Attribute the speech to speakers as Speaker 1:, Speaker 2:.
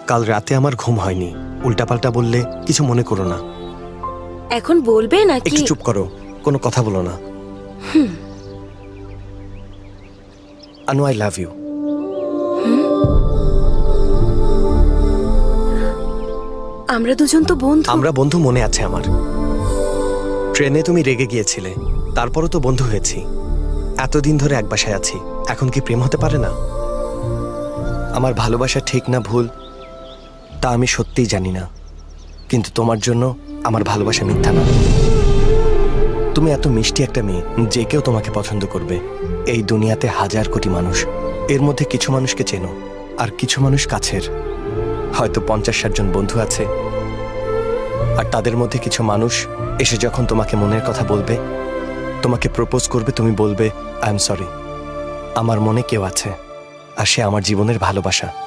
Speaker 1: কাল রাতে আমার ঘুম হয়নি। উল্টাপাল্টা বললে কিছু মনে করো না।
Speaker 2: এখন বলবে নাকি?
Speaker 1: একটু চুপ করো, কোনো কথা বলো না। আনু, আই লাভ ইউ।
Speaker 2: আমরা দুজন তো বন্ধু।
Speaker 1: আমরা বন্ধু, মনে আছে আমার। ট্রেনে তুমি রেগে গিয়েছিলে, তারপরও তো বন্ধু হয়েছি। এতদিন ধরে এক বাসায় আছি, এখন কি প্রেম হতে পারে না? আমার ভালোবাসা ঠিক না ভুল তা আমি সত্যিই জানি না, কিন্তু তোমার জন্য আমার ভালোবাসা মিথ্যা না। তুমি এত মিষ্টি একটা মেয়ে, যে কেউ তোমাকে পছন্দ করবে। এই দুনিয়াতে হাজার কোটি মানুষ, এর মধ্যে কিছু মানুষকে চেনো আর কিছু মানুষ কাছের। হয়তো 50-60 জন বন্ধু আছে, আর তাদের মধ্যে কিছু মানুষ এসে যখন তোমাকে মনের কথা বলবে, তোমাকে প্রপোজ করবে, তুমি বলবে আই এম সরি। আমার মনে কেউ আছে, আর সে আমার জীবনের ভালোবাসা।